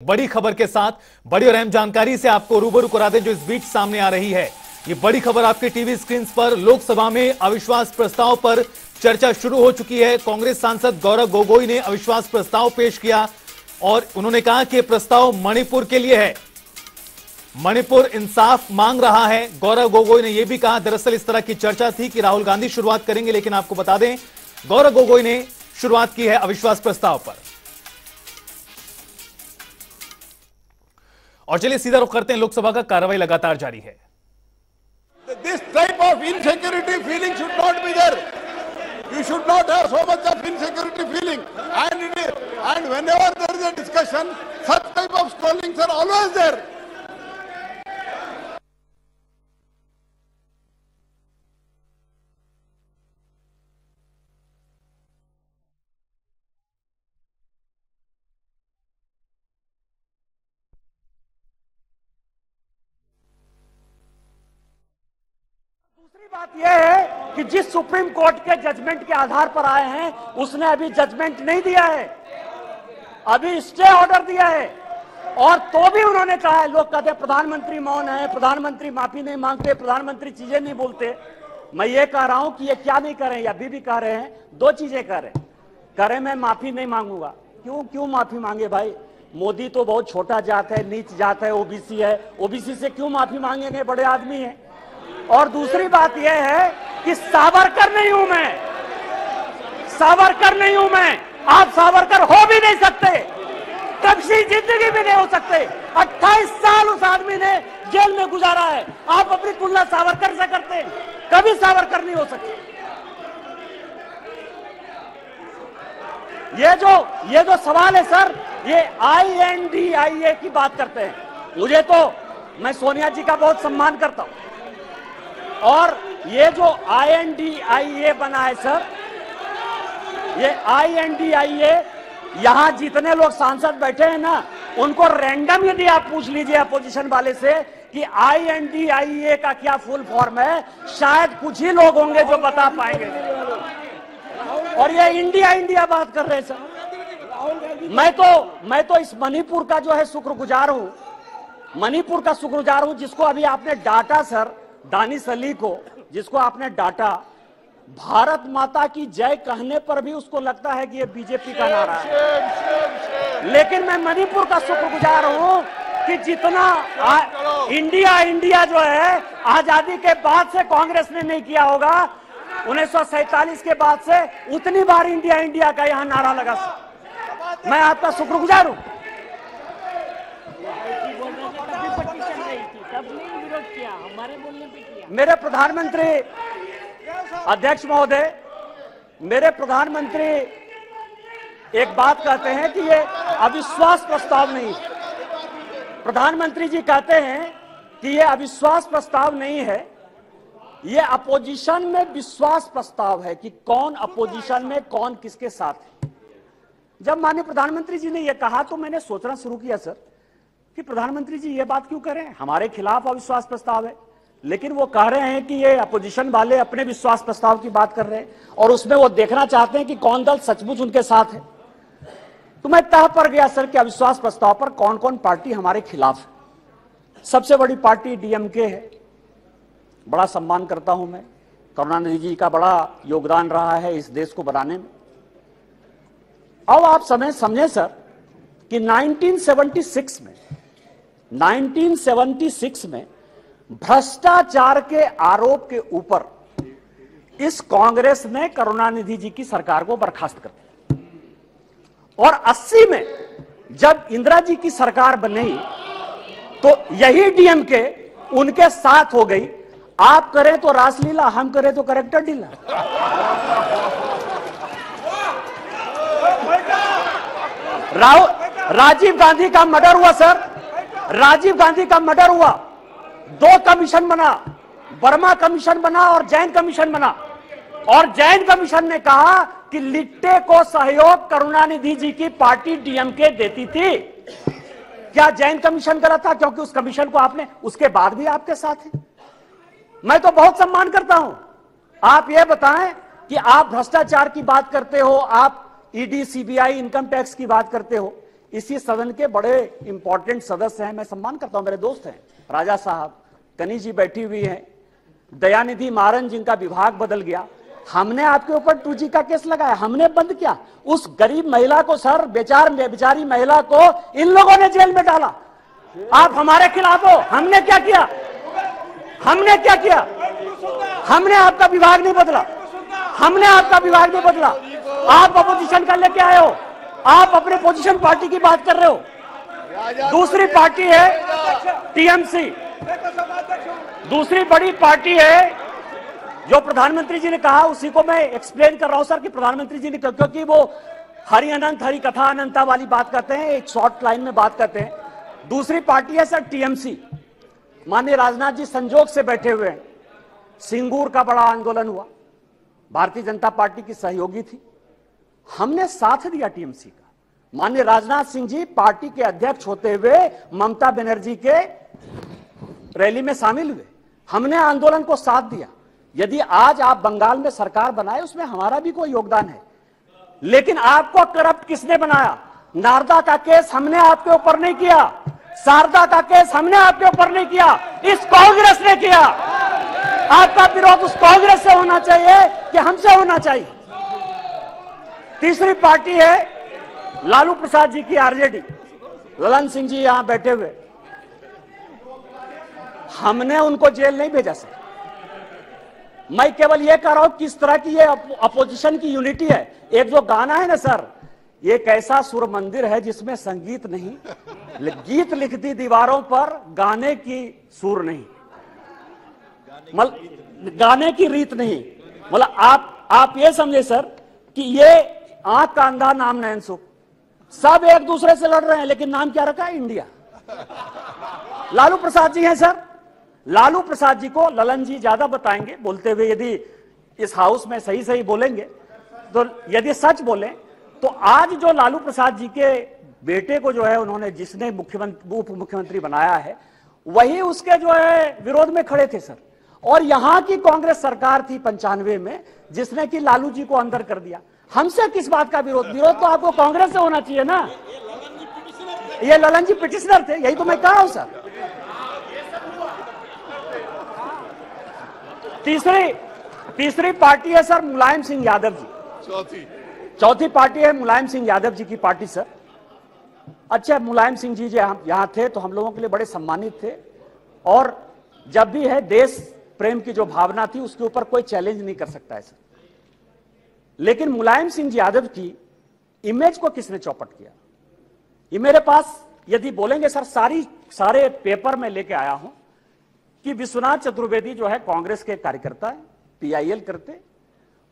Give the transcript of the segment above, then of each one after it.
बड़ी खबर के साथ बड़ी और अहम जानकारी से आपको रूबरू करा दें जो इस बीच सामने आ रही है। ये बड़ी खबर आपके टीवी स्क्रीन पर लोकसभा में अविश्वास प्रस्ताव पर चर्चा शुरू हो चुकी है। कांग्रेस सांसद गौरव गोगोई ने अविश्वास प्रस्ताव पेश किया और उन्होंने कहा कि प्रस्ताव मणिपुर के लिए है। मणिपुर इंसाफ मांग रहा है। गौरव गोगोई ने यह भी कहा, दरअसल इस तरह की चर्चा थी कि राहुल गांधी शुरुआत करेंगे, लेकिन आपको बता दें गौरव गोगोई ने शुरुआत की है अविश्वास प्रस्ताव पर। और चलिए सीधा रुख करते हैं, लोकसभा का कार्रवाई लगातार जारी है। This type of insecurity feeling should not be there. You should not have so much of insecurity feeling. And whenever there is a discussion, such type of scrollings are always there. दूसरी बात यह है कि जिस supreme court के judgement के आधार पर आए हैं उसने अभी जजमेंट नहीं दिया है, अभी स्टे ऑर्डर दिया है। और तो भी उन्होंने कहा है, लोग कहते हैं प्रधानमंत्री मौन है, प्रधानमंत्री माफी नहीं मांगते, प्रधानमंत्री चीजें नहीं बोलते। मैं ये कह रहा हूं कि ये क्या नहीं कर रहे हैं, अभी भी कह रहे हैं, दो चीजें कह रहे हैं। मैं माफी नहीं मांगूंगा। क्यों माफी मांगे भाई? मोदी तो बहुत छोटा जात है, नीच जात है, ओबीसी है, ओबीसी से क्यों माफी मांगेंगे? बड़े आदमी है। और दूसरी बात यह है कि सावरकर नहीं हूं मैं, सावरकर नहीं हूं मैं। आप सावरकर हो भी नहीं सकते, कभी जिंदगी भी नहीं हो सकते। 28 साल उस आदमी ने जेल में गुजारा है। आप अपनी तुलना सावरकर से करते हैं, कभी सावरकर नहीं हो सकते। ये जो सवाल है सर, ये INDIA की बात करते हैं। मैं सोनिया जी का बहुत सम्मान करता हूं, और ये जो INDIA बना है सर, ये INDIA, यहां जितने लोग सांसद बैठे हैं ना, उनको रैंडम यदि आप पूछ लीजिए अपोजिशन वाले से कि INDIA का क्या फुल फॉर्म है, शायद कुछ ही लोग होंगे जो बता पाएंगे। और ये इंडिया बात कर रहे हैं सर। मैं तो इस मणिपुर का जो है शुक्रगुजार हूं, मणिपुर का शुक्रगुजार हूं, जिसको अभी आपने डांटा सर, दानिश अली को, जिसको आपने डांटा। भारत माता की जय कहने पर भी उसको लगता है कि ये बीजेपी का नारा है। लेकिन मैं मणिपुर का शुक्रगुजार हूं कि जितना इंडिया जो है आजादी के बाद से कांग्रेस ने नहीं किया होगा, 1947 के बाद से उतनी बार इंडिया का यहां नारा लगा। मैं आपका शुक्रगुजार हूं। मेरे प्रधानमंत्री अध्यक्ष महोदय, मेरे प्रधानमंत्री एक बात कहते हैं कि ये अविश्वास प्रस्ताव नहीं है। प्रधानमंत्री जी कहते हैं कि ये अविश्वास प्रस्ताव नहीं है, ये अपोजिशन में विश्वास प्रस्ताव है कि कौन अपोजिशन में कौन किसके साथ है। जब माननीय प्रधानमंत्री जी ने यह कहा तो मैंने सोचना शुरू किया सर कि प्रधानमंत्री जी ये बात क्यों कर रहे हैं, हमारे खिलाफ अविश्वास प्रस्ताव है, लेकिन वो कह रहे हैं कि ये अपोजिशन वाले अपने विश्वास प्रस्ताव की बात कर रहे हैं और उसमें वो देखना चाहते हैं कि कौन दल सचमुच उनके साथ है। तो मैं तह पर गया सर कि अविश्वास प्रस्ताव पर कौन कौन पार्टी हमारे खिलाफ है। सबसे बड़ी पार्टी DMK है, बड़ा सम्मान करता हूं मैं, करुणानिधि जी का बड़ा योगदान रहा है इस देश को बनाने में। अब आप समझे सर कि 1976 में भ्रष्टाचार के आरोप के ऊपर इस कांग्रेस ने करुणानिधि जी की सरकार को बर्खास्त कर दिया, और 80 में जब इंदिरा जी की सरकार बनी तो यही DMK उनके साथ हो गई। आप करें तो रासलीला, हम करें तो करेक्टर ढीला। राजीव गांधी का मर्डर हुआ सर, राजीव गांधी का मर्डर हुआ, 2 कमीशन बना, वर्मा कमीशन बना और जैन कमीशन बना, और जैन कमीशन ने कहा कि लिट्टे को सहयोग करुणानिधि जी की पार्टी DMK देती थी। क्या जैन कमीशन गलत था? क्योंकि उस कमीशन को आपने उसके बाद भी आपके साथ है। मैं तो बहुत सम्मान करता हूं। आप यह बताएं कि आप भ्रष्टाचार की बात करते हो, आप ईडी, सीबीआई, इनकम टैक्स की बात करते हो, इसी सदन के बड़े इंपॉर्टेंट सदस्य हैं, मैं सम्मान करता हूं, मेरे दोस्त हैं, राजा साहब, कनी जी बैठी हुई हैं, दयानिधि मारन जिनका विभाग बदल गया। हमने आपके ऊपर 2G का केस लगाया, हमने बंद किया। उस गरीब महिला को सर, बेचारी महिला को इन लोगों ने जेल में डाला। आप हमारे खिलाफ हो। हमने क्या किया? हमने क्या किया? हमने आपका विभाग नहीं बदला, हमने आपका विभाग नहीं बदला। आप अपोजिशन का लेके आए हो, आप अपने पोजीशन पार्टी की बात कर रहे हो। दूसरी पार्टी है टीएमसी, दूसरी बड़ी पार्टी है। जो प्रधानमंत्री जी ने कहा उसी को मैं एक्सप्लेन कर रहा हूं सर, कि प्रधानमंत्री जी ने, क्योंकि वो हरि अनंत हरि कथा अनंता वाली बात करते हैं, एक शॉर्ट लाइन में बात करते हैं। दूसरी पार्टी है सर टीएमसी। माननीय राजनाथ जी संजोग से बैठे हुए हैं। सिंगूर का बड़ा आंदोलन हुआ, भारतीय जनता पार्टी की सहयोगी थी, हमने साथ दिया टीएमसी का। माननीय राजनाथ सिंह जी पार्टी के अध्यक्ष होते हुए ममता बनर्जी के रैली में शामिल हुए, हमने आंदोलन को साथ दिया। यदि आज आप बंगाल में सरकार बनाए, उसमें हमारा भी कोई योगदान है, लेकिन आपको करप्ट किसने बनाया? नारदा का केस हमने आपके ऊपर नहीं किया, शारदा का केस हमने आपके ऊपर नहीं किया, इस कांग्रेस ने किया। आपका विरोध उस कांग्रेस से होना चाहिए कि हमसे होना चाहिए? तीसरी पार्टी है लालू प्रसाद जी की आरजेडी, ललन सिंह जी यहां बैठे हुए। हमने उनको जेल नहीं भेजा सर, मैं केवल यह कह रहा हूं किस तरह की ये अपोजिशन की यूनिटी है। एक जो गाना है ना सर, ये एक ऐसा सुर मंदिर है जिसमें संगीत नहीं, गीत लिख दी दीवारों पर, गाने की सुर नहीं, गाने की रीत नहीं। मतलब आप ये समझे सर कि ये आंख का अंधा नाम नैन सुख, सब एक दूसरे से लड़ रहे हैं, लेकिन नाम क्या रखा है? इंडिया। लालू प्रसाद जी हैं सर, लालू प्रसाद जी को ललन जी ज्यादा बताएंगे बोलते हुए। यदि इस हाउस में सही सही बोलेंगे तो, यदि सच बोलें तो आज जो लालू प्रसाद जी के बेटे को जो है उन्होंने, जिसने उप मुख्यमंत्री बनाया है, वही उसके जो है विरोध में खड़े थे सर। और यहां की कांग्रेस सरकार थी 95 में, जिसने कि लालू जी को अंदर कर दिया। हमसे किस बात का विरोध? विरोध तो आपको कांग्रेस से होना चाहिए ना। ये ललन जी पिटिशनर थे, यही तो मैं कह रहा हूं सर। तीसरी पार्टी है सर मुलायम सिंह यादव जी। चौथी पार्टी है मुलायम सिंह यादव जी की पार्टी सर। अच्छा, मुलायम सिंह जी जो यहां थे तो हम लोगों के लिए बड़े सम्मानित थे, और जब भी है देश प्रेम की जो भावना थी उसके ऊपर कोई चैलेंज नहीं कर सकता है सर। लेकिन मुलायम सिंह यादव की इमेज को किसने चौपट किया? ये मेरे पास यदि बोलेंगे सर, सारे पेपर में लेके आया हूं कि विश्वनाथ चतुर्वेदी जो है कांग्रेस के कार्यकर्ता है, पीआईएल करते,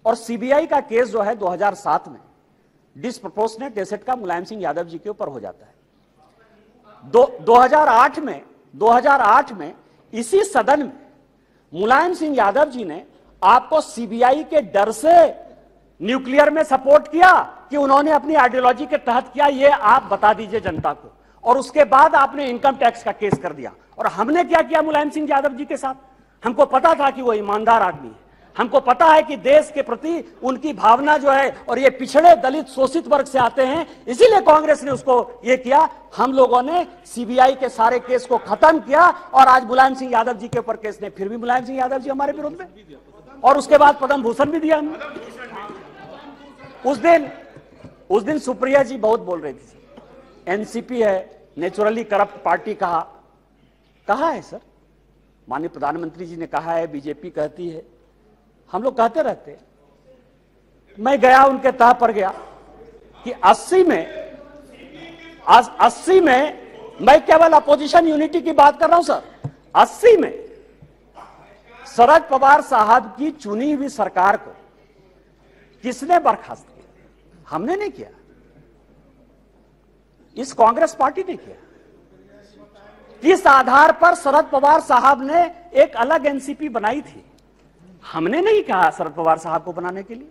और सीबीआई का केस जो है 2007 में डिसप्रोपोर्शनेट एसेट का मुलायम सिंह यादव जी के ऊपर हो जाता है। 2008 में इसी सदन में मुलायम सिंह यादव जी ने आपको सीबीआई के डर से न्यूक्लियर में सपोर्ट किया कि उन्होंने अपनी आइडियोलॉजी के तहत किया, ये आप बता दीजिए जनता को। और उसके बाद आपने इनकम टैक्स का केस कर दिया। और हमने क्या किया मुलायम सिंह यादव जी के साथ? हमको पता था कि वो ईमानदार आदमी है, हमको पता है कि देश के प्रति उनकी भावना जो है, और ये पिछड़े दलित शोषित वर्ग से आते हैं, इसीलिए कांग्रेस ने उसको ये किया। हम लोगों ने सीबीआई के सारे केस को खत्म किया, और आज मुलायम सिंह यादव जी के ऊपर केस नहीं। फिर भी मुलायम सिंह यादव जी हमारे विरोध में, और उसके बाद पद्म भूषण भी दिया हमने। उस दिन सुप्रिया जी बहुत बोल रही थी, एनसीपी है नेचुरली करप्ट पार्टी। कहा है सर? माननीय प्रधानमंत्री जी ने कहा है, बीजेपी कहती है, हम लोग कहते रहते हैं। मैं गया उनके तह पर गया कि 80 में मैं केवल अपोजिशन यूनिटी की बात कर रहा हूं सर। 80 में शरद पवार साहब की चुनी हुई सरकार को किसने बर्खास्त किया? हमने नहीं किया, इस कांग्रेस पार्टी ने किया। किस आधार पर शरद पवार साहब ने एक अलग एनसीपी बनाई थी? हमने नहीं कहा शरद पवार साहब को बनाने के लिए।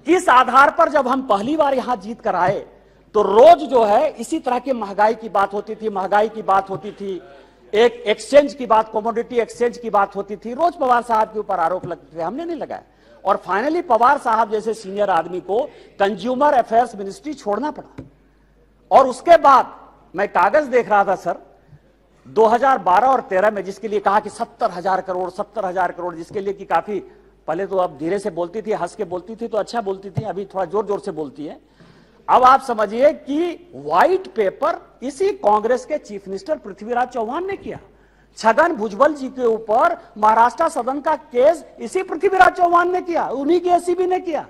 किस आधार पर जब हम पहली बार यहां जीत कर आए तो रोज जो है इसी तरह की महंगाई की बात होती थी, एक एक्सचेंज की बात, कमोडिटी एक्सचेंज की बात होती थी, रोज पवार साहब के ऊपर आरोप लगते थे, हमने नहीं लगाया। और फाइनली पवार साहब जैसे सीनियर आदमी को कंज्यूमर अफेयर्स मिनिस्ट्री छोड़ना पड़ा, और उसके बाद मैं कागज देख रहा था सर, 2012 और 13 में जिसके लिए कहा कि 70,000 करोड़ 70,000 करोड़, जिसके लिए कि काफी पहले तो अब धीरे से बोलती थी, हंस के बोलती थी तो अच्छा बोलती थी, अभी थोड़ा जोर जोर से बोलती है। अब आप समझिए कि व्हाइट पेपर इसी कांग्रेस के चीफ मिनिस्टर पृथ्वीराज चौहान ने किया। छगन भुजबल जी के ऊपर महाराष्ट्र सदन का केस इसी पृथ्वीराज चौहान ने किया, उन्हीं के एसीबी ने किया।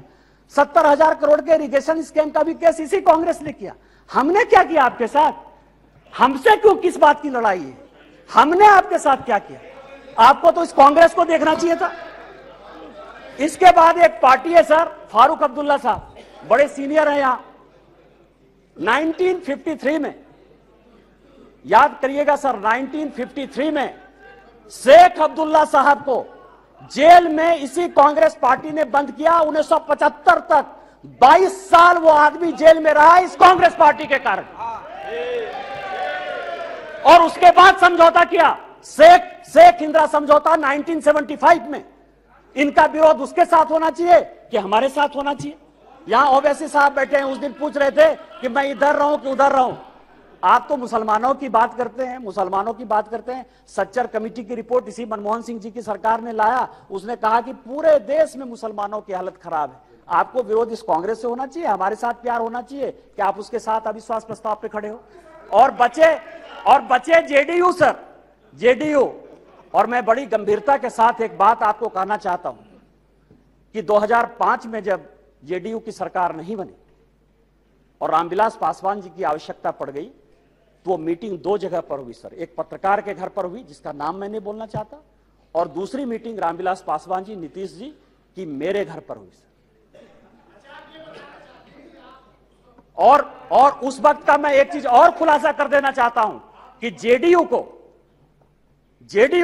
70,000 करोड़ के इरिगेशन स्कैम का भी केस इसी कांग्रेस ने किया। हमने क्या किया आपके साथ? हमसे क्यों किस बात की लड़ाई है? हमने आपके साथ क्या किया? आपको तो इस कांग्रेस को देखना चाहिए था। इसके बाद एक पार्टी है सर, फारूक अब्दुल्ला साहब, बड़े सीनियर हैं यहां। 1953 में, याद करिएगा सर, 1953 में शेख अब्दुल्ला साहब को जेल में इसी कांग्रेस पार्टी ने बंद किया। 1975 तक 22 साल वो आदमी जेल में रहा इस कांग्रेस पार्टी के कारण, और उसके बाद समझौता किया, शेख इंदिरा समझौता 1975 में। इनका विरोध उसके साथ होना चाहिए कि हमारे साथ होना चाहिए? यहां ओवैसी साहब बैठे हैं, उस दिन पूछ रहे थे कि मैं इधर रहूं कि उधर रहूं। आप तो मुसलमानों की बात करते हैं, मुसलमानों की बात करते हैं। सच्चर कमेटी की रिपोर्ट इसी मनमोहन सिंह जी की सरकार ने लाया, उसने कहा कि पूरे देश में मुसलमानों की हालत खराब है। आपको विरोध इस कांग्रेस से होना चाहिए, हमारे साथ प्यार होना चाहिए कि आप उसके साथ अविश्वास प्रस्ताव पे खड़े हो। और बचे जेडीयू सर, जेडीयू। और मैं बड़ी गंभीरता के साथ एक बात आपको कहना चाहता हूं कि 2005 में जब जेडीयू की सरकार नहीं बनी और रामविलास पासवान जी की आवश्यकता पड़ गई, तो वो मीटिंग दो जगह पर हुई सर। एक पत्रकार के घर पर हुई जिसका नाम मैं नहीं बोलना चाहता, और दूसरी मीटिंग रामविलास पासवान जी, नीतीश जी की मेरे घर पर हुई सर। और उस वक्त का मैं एक चीज और खुलासा कर देना चाहता हूं कि जेडीयू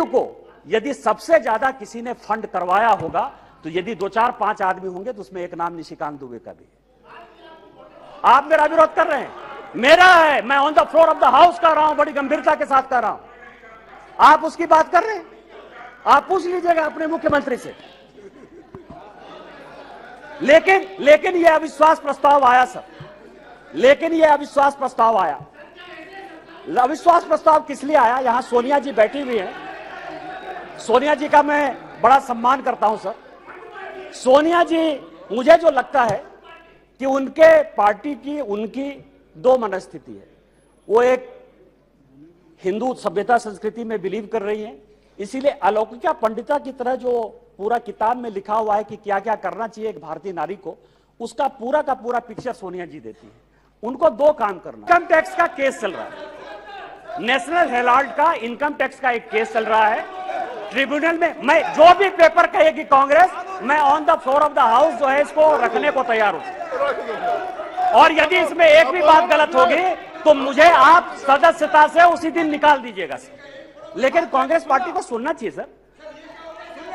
को यदि सबसे ज्यादा किसी ने फंड करवाया होगा, तो यदि 2, 4, 5 आदमी होंगे तो उसमें एक नाम निशिकांत दुबे का भी है। आप मेरा विरोध कर रहे हैं, मेरा है, मैं on the floor of the house कर रहा हूं, बड़ी गंभीरता के साथ कर रहा हूं। आप उसकी बात कर रहे हैं? आप पूछ लीजिएगा अपने मुख्यमंत्री से। लेकिन यह अविश्वास प्रस्ताव आया सर, लेकिन यह अविश्वास प्रस्ताव आया। अविश्वास प्रस्ताव किस लिए आया? यहां सोनिया जी बैठी हुई हैं, सोनिया जी का मैं बड़ा सम्मान करता हूं सर। सोनिया जी, मुझे जो लगता है कि उनके पार्टी की उनकी दो मनस्थिति है। वो एक हिंदू सभ्यता संस्कृति में बिलीव कर रही हैं, इसीलिए अलौकिका पंडिता की तरह जो पूरा किताब में लिखा हुआ है कि क्या क्या करना चाहिए एक भारतीय नारी को, उसका पूरा का पूरा पिक्चर सोनिया जी देती है। उनको दो काम करना। इनकम टैक्स का केस चल रहा है, नेशनल हेराल्ड का इनकम टैक्स का एक केस चल रहा है ट्रिब्यूनल में। मैं जो भी पेपर कहेगी कांग्रेस, मैं on the floor of the house जो है इसको रखने को तैयार हूं। और यदि इसमें एक भी बात गलत होगी तो मुझे आप सदस्यता से उसी दिन निकाल दीजिएगा सर। लेकिन कांग्रेस पार्टी को सुनना चाहिए सर।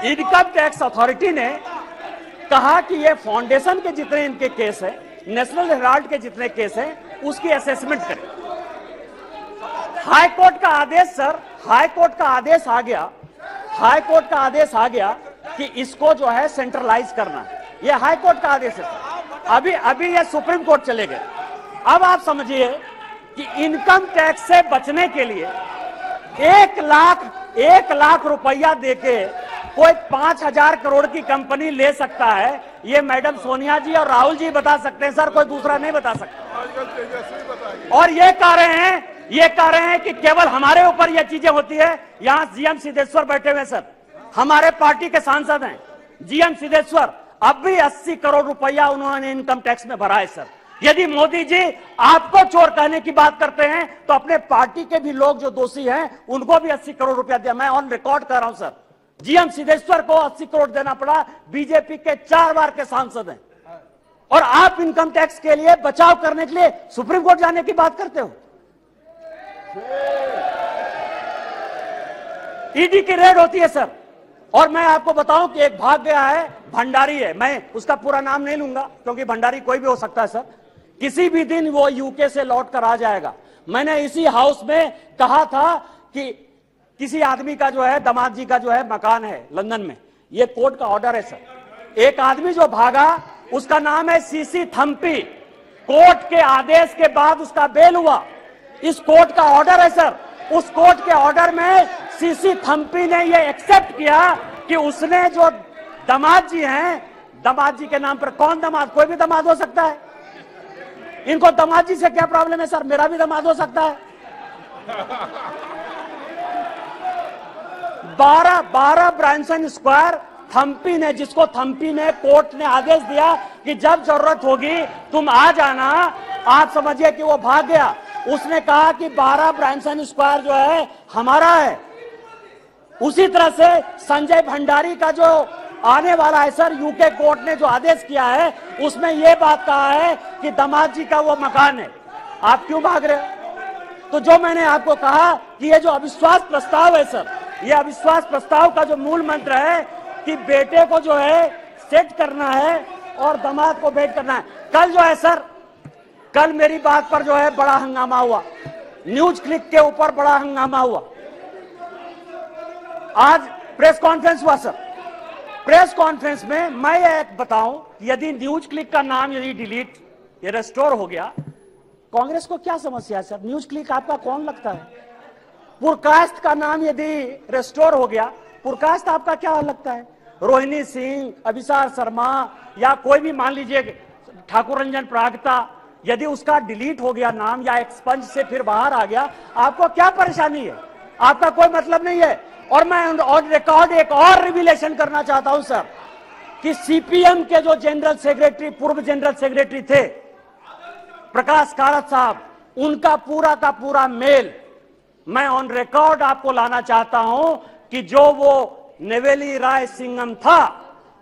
इनकम टैक्स अथॉरिटी ने कहा कि ये फाउंडेशन के जितने इनके केस है, नेशनल हेराल्ड के जितने केस हैं, उसकी असेसमेंट करें। हाई कोर्ट का आदेश सर, हाई कोर्ट का आदेश आ गया, हाई कोर्ट का आदेश आ गया कि इसको जो है सेंट्रलाइज करना। ये हाई कोर्ट का आदेश है सर। अभी ये सुप्रीम कोर्ट चले गए। अब आप समझिए कि इनकम टैक्स से बचने के लिए 1 लाख रुपया देके कोई 5,000 करोड़ की कंपनी ले सकता है। ये मैडम सोनिया जी और राहुल जी बता सकते हैं सर, कोई दूसरा नहीं बता सकता। और ये कह रहे हैं कि केवल हमारे ऊपर ये चीजें होती है। यहां जीएम सिद्धेश्वर बैठे हुए सर, हमारे पार्टी के सांसद हैं जीएम सिद्धेश्वर। अब भी 80 करोड़ रुपया उन्होंने इनकम टैक्स में भरा है सर। यदि मोदी जी आपको चोर कहने की बात करते हैं तो अपने पार्टी के भी लोग जो दोषी हैं उनको भी 80 करोड़ रुपया दिया। मैं ऑन रिकॉर्ड कर रहा हूं सर, जीएम सिद्धेश्वर को 80 करोड़ देना पड़ा। बीजेपी के 4 बार के सांसद हैं, और आप इनकम टैक्स के लिए बचाव करने के लिए सुप्रीम कोर्ट जाने की बात करते हो। ईडी की रेड होती है सर, और मैं आपको बताऊं कि एक भाग गया है, भंडारी है, मैं उसका पूरा नाम नहीं लूंगा क्योंकि भंडारी कोई भी हो सकता है सर। किसी भी दिन वो यूके से लौट कर आ जाएगा। मैंने इसी हाउस में कहा था कि किसी आदमी का जो है, दामाद जी का जो है मकान है लंदन में, ये कोर्ट का ऑर्डर है सर। एक आदमी जो भागा उसका नाम है सीसी थम्पी। कोर्ट के आदेश के बाद उसका बेल हुआ। इस कोर्ट का ऑर्डर है सर। उस कोर्ट के ऑर्डर में सीसी थम्पी ने यह एक्सेप्ट किया कि उसने जो दामाद जी हैं, दामाद जी के नाम पर कौन दामाद, कोई भी दामाद हो सकता है। इनको दामाद जी से क्या प्रॉब्लम है सर? मेरा भी दामाद हो सकता है। 12 ब्रांसन स्क्वायर थम्पी ने, जिसको थम्पी ने कोर्ट ने आदेश दिया कि जब जरूरत होगी तुम आ जाना, आप समझिए कि वो भाग गया। उसने कहा कि 12 ब्रांसन स्क्वायर जो है हमारा है। उसी तरह से संजय भंडारी का जो आने वाला है सर, यूके कोर्ट ने जो आदेश किया है उसमें यह बात कहा है कि दामाद जी का वो मकान है। आप क्यों भाग रहे हो? तो जो मैंने आपको कहा कि ये जो अविश्वास प्रस्ताव है सर, ये अविश्वास प्रस्ताव का जो मूल मंत्र है कि बेटे को जो है सेट करना है और दामाद को भेंट करना है। कल जो है सर, कल मेरी बात पर जो है बड़ा हंगामा हुआ, न्यूज क्लिक के ऊपर बड़ा हंगामा हुआ। आज प्रेस कॉन्फ्रेंस हुआ सर। प्रेस कॉन्फ्रेंस में मैं ये बताऊं, यदि न्यूज क्लिक का नाम यदि डिलीट या रेस्टोर हो गया, कांग्रेस को क्या समस्या है सर? न्यूज क्लिक आपका कौन लगता है? पुरकास्ट का नाम यदि रेस्टोर हो गया, पुरकास्ट आपका क्या लगता है? रोहिणी सिंह, अभिसार शर्मा या कोई भी मान लीजिए ठाकुर रंजन प्रागता, यदि उसका डिलीट हो गया नाम या एक्सपंज से फिर बाहर आ गया, आपको क्या परेशानी है? आपका कोई मतलब नहीं है। और मैं ऑन रिकॉर्ड एक और रिविलेशन करना चाहता हूं सर कि सीपीएम के जो जनरल सेक्रेटरी, पूर्व जनरल सेक्रेटरी थे प्रकाश कारत साहब, उनका पूरा का पूरा मेल मैं ऑन रिकॉर्ड आपको लाना चाहता हूं कि जो वो नेवेली राय सिंघम था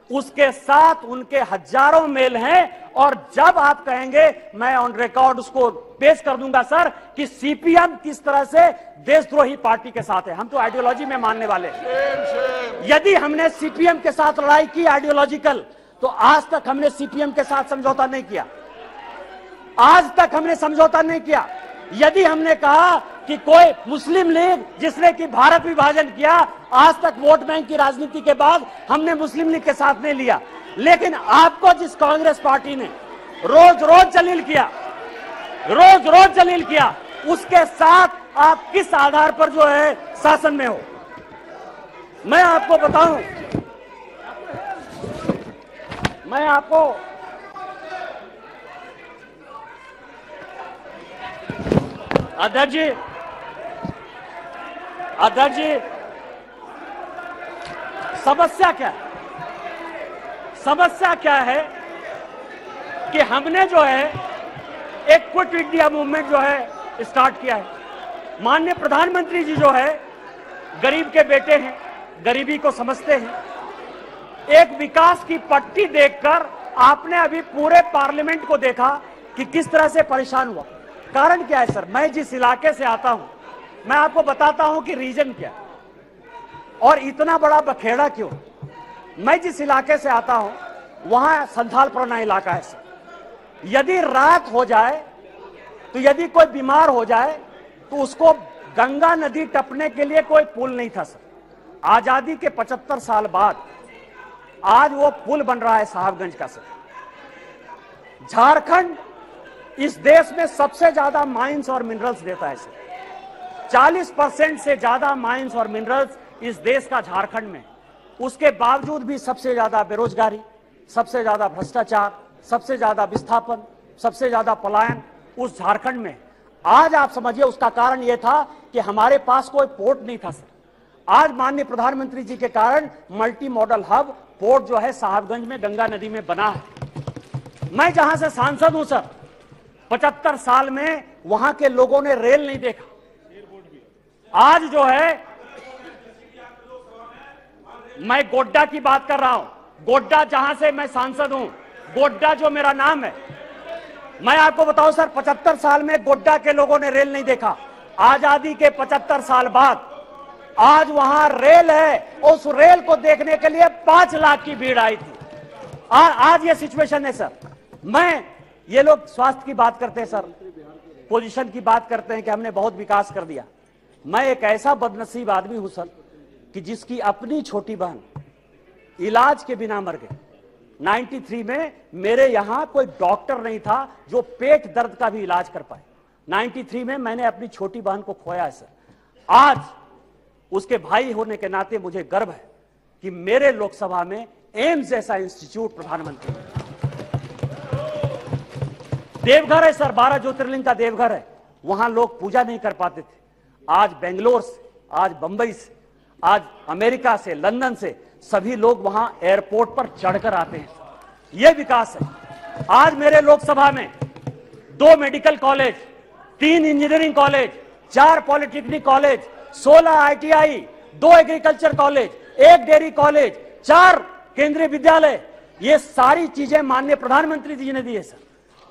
उसके साथ उनके हजारों मेल हैं। और जब आप कहेंगे मैं ऑन रिकॉर्ड उसको पेश कर दूंगा सर कि सीपीएम किस तरह से देशद्रोही पार्टी के साथ है। हम तो आइडियोलॉजी में मानने वाले हैं। यदि हमने सीपीएम के साथ लड़ाई की आइडियोलॉजिकल, तो आज तक हमने सीपीएम के साथ समझौता नहीं किया। आज तक हमने समझौता नहीं किया। यदि हमने कहा कि कोई मुस्लिम लीग जिसने कि भारत विभाजन किया, आज तक वोट बैंक की राजनीति के बाद हमने मुस्लिम लीग के साथ नहीं लिया। लेकिन आपको जिस कांग्रेस पार्टी ने रोज रोज जलील किया, उसके साथ आप किस आधार पर जो है शासन में हो? मैं आपको बताऊं, मैं आपको अध्यक्ष जी, समस्या क्या है कि हमने जो है एक क्विट इंडिया मूवमेंट जो है स्टार्ट किया है। माननीय प्रधानमंत्री जी जो है गरीब के बेटे हैं, गरीबी को समझते हैं। एक विकास की पट्टी देखकर आपने अभी पूरे पार्लियामेंट को देखा कि किस तरह से परेशान हुआ। कारण क्या है सर? मैं जिस इलाके से आता हूं, मैं आपको बताता हूं कि रीजन क्या और इतना बड़ा बखेड़ा क्यों। मैं जिस इलाके से आता हूं वहां संथालपुरना इलाका है सर। यदि रात हो जाए, तो यदि कोई बीमार हो जाए तो उसको गंगा नदी टपने के लिए कोई पुल नहीं था सर। आजादी के 75 साल बाद आज वो पुल बन रहा है साहबगंज का सर। झारखंड इस देश में सबसे ज्यादा माइंस और मिनरल्स देता है सर। 40% से ज्यादा माइंस और मिनरल्स इस देश का झारखंड में। उसके बावजूद भी सबसे ज्यादा बेरोजगारी, सबसे ज्यादा भ्रष्टाचार, सबसे ज्यादा विस्थापन, सबसे ज्यादा पलायन उस झारखंड में। आज आप समझिए उसका कारण यह था कि हमारे पास कोई पोर्ट नहीं था सर। आज माननीय प्रधानमंत्री जी के कारण मल्टी मॉडल हब पोर्ट जो है साहबगंज में गंगा नदी में बना है। मैं जहां से सांसद हूं सर, 75 साल में वहां के लोगों ने रेल नहीं देखा। आज जो है मैं गोड्डा की बात कर रहा हूं, गोड्डा जहां से मैं सांसद हूं, गोड्डा जो मेरा नाम है, मैं आपको बताऊं सर 75 साल में गोड्डा के लोगों ने रेल नहीं देखा। आजादी के 75 साल बाद आज वहां रेल है, उस रेल को देखने के लिए 5 लाख की भीड़ आई थी। आज ये सिचुएशन है सर। ये लोग स्वास्थ्य की बात करते हैं सर, पोजीशन की बात करते हैं कि हमने बहुत विकास कर दिया। मैं एक ऐसा बदनसीब आदमी हूं सर कि जिसकी अपनी छोटी बहन इलाज के बिना मर गई। 93 में मेरे यहां कोई डॉक्टर नहीं था जो पेट दर्द का भी इलाज कर पाए। 93 में मैंने अपनी छोटी बहन को खोया है सर। आज उसके भाई होने के नाते मुझे गर्व है कि मेरे लोकसभा में एम्स जैसा इंस्टीट्यूट प्रधानमंत्री, देवघर है सर, 12 ज्योतिर्लिंग का देवघर है, वहां लोग पूजा नहीं कर पाते थे। आज बेंगलोर से, आज बंबई से, आज अमेरिका से, लंदन से सभी लोग वहां एयरपोर्ट पर चढ़कर आते हैं। यह विकास है। आज मेरे लोकसभा में 2 medical college, 3 engineering college, 4 polytechnic college, 16 ITI, 2 agriculture college, 1 dairy college, 4 केंद्रीय विद्यालय, ये सारी चीजें माननीय प्रधानमंत्री जी ने दी है सर।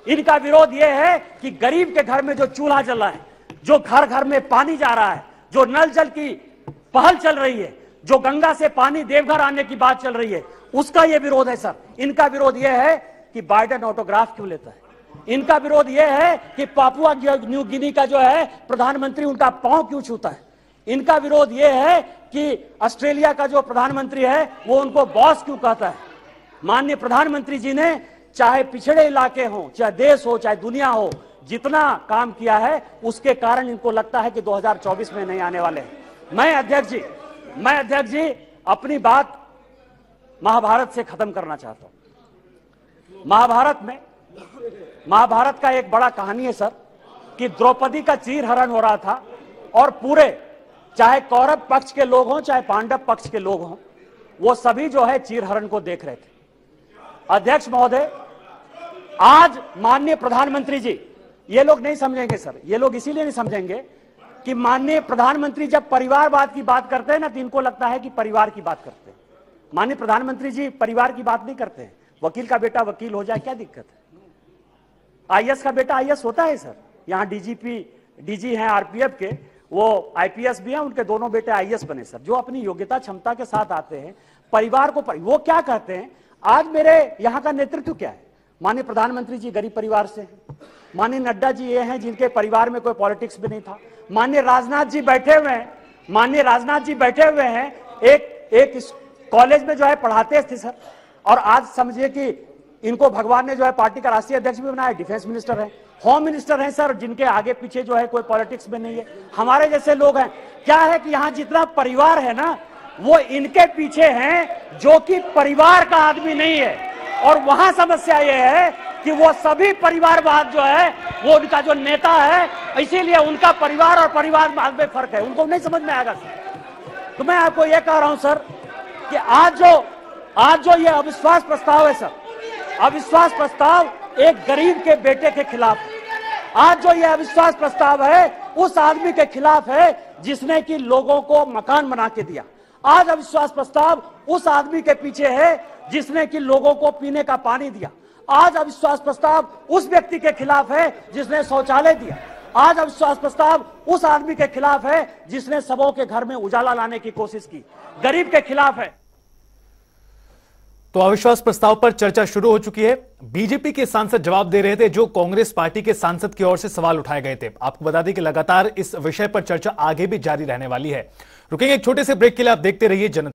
इनका विरोध यह है कि गरीब के घर में जो चूल्हा जल रहा है, जो घर घर में पानी जा रहा है, जो नल जल की पहल चल रही है, जो गंगा से पानी देवघर आने की बात चल रही है, उसका यह विरोध है सर। इनका विरोध यह है कि बाइडेन ऑटोग्राफ क्यों लेता है। इनका विरोध यह है कि पापुआ न्यू गिनी का जो है प्रधानमंत्री उनका पांव क्यों छूता है। इनका विरोध यह है कि ऑस्ट्रेलिया का जो प्रधानमंत्री है वो उनको बॉस क्यों कहता है। माननीय प्रधानमंत्री जी ने चाहे पिछड़े इलाके हो, चाहे देश हो, चाहे दुनिया हो, जितना काम किया है उसके कारण इनको लगता है कि 2024 में नहीं आने वाले हैं। मैं अध्यक्ष जी अपनी बात महाभारत से खत्म करना चाहता हूं। महाभारत का एक बड़ा कहानी है सर कि द्रौपदी का चीरहरण हो रहा था और पूरे, चाहे कौरव पक्ष के लोग हों चाहे पांडव पक्ष के लोग हों, वो सभी जो है चीरहरण को देख रहे थे। अध्यक्ष महोदय, आज माननीय प्रधानमंत्री जी, ये लोग नहीं समझेंगे सर, ये लोग इसीलिए नहीं समझेंगे कि माननीय प्रधानमंत्री जब परिवारवाद की बात करते हैं ना तो इनको लगता है कि परिवार की बात करते हैं। माननीय प्रधानमंत्री जी परिवार की बात नहीं करते हैं। वकील का बेटा वकील हो जाए क्या दिक्कत है। IAS का बेटा IAS होता है सर। यहां DG हैं RPF के, वो IPS भी हैं, उनके दोनों बेटे IAS बने सर, जो अपनी योग्यता क्षमता के साथ आते हैं। परिवार को वो क्या कहते हैं। आज मेरे यहां का नेतृत्व क्या है। माननीय प्रधानमंत्री जी गरीब परिवार से हैं। माननीय नड्डा जी ये हैं जिनके परिवार में कोई पॉलिटिक्स भी नहीं था। माननीय राजनाथ जी बैठे हुए हैं, एक कॉलेज में जो है पढ़ाते थे सर, और आज समझिए कि इनको भगवान ने जो है पार्टी का राष्ट्रीय अध्यक्ष भी बनाया। डिफेंस मिनिस्टर है, होम मिनिस्टर है सर, जिनके आगे पीछे जो है कोई पॉलिटिक्स में नहीं है। हमारे जैसे लोग हैं। क्या है कि यहाँ जितना परिवार है ना वो इनके पीछे हैं जो कि परिवार का आदमी नहीं है। और वहां समस्या ये है कि वो सभी परिवारवाद जो है वो उनका जो नेता है, इसीलिए उनका परिवार और परिवारवाद में फर्क है, उनको नहीं समझ में आएगा सर। तो मैं आपको ये कह रहा हूं सर कि आज जो ये अविश्वास प्रस्ताव है सर, अविश्वास प्रस्ताव एक गरीब के बेटे के खिलाफ है। आज जो ये अविश्वास प्रस्ताव है उस आदमी के खिलाफ है जिसने कि लोगों को मकान बना के दिया। आज अविश्वास प्रस्ताव उस आदमी के पीछे है जिसने कि लोगों को पीने का पानी दिया। आज अविश्वास प्रस्ताव उस व्यक्ति के खिलाफ है जिसने शौचालय दिया। आज अविश्वास प्रस्ताव उस आदमी के खिलाफ है जिसने सबों के घर में उजाला लाने की कोशिश की, गरीब के खिलाफ है। तो अविश्वास प्रस्ताव पर चर्चा शुरू हो चुकी है। बीजेपी के सांसद जवाब दे रहे थे जो कांग्रेस पार्टी के सांसद की ओर से सवाल उठाए गए थे। आपको बता दें कि लगातार इस विषय पर चर्चा आगे भी जारी रहने वाली है। रुकेंगे एक छोटे से ब्रेक के लिए, आप देखते रहिए जनता।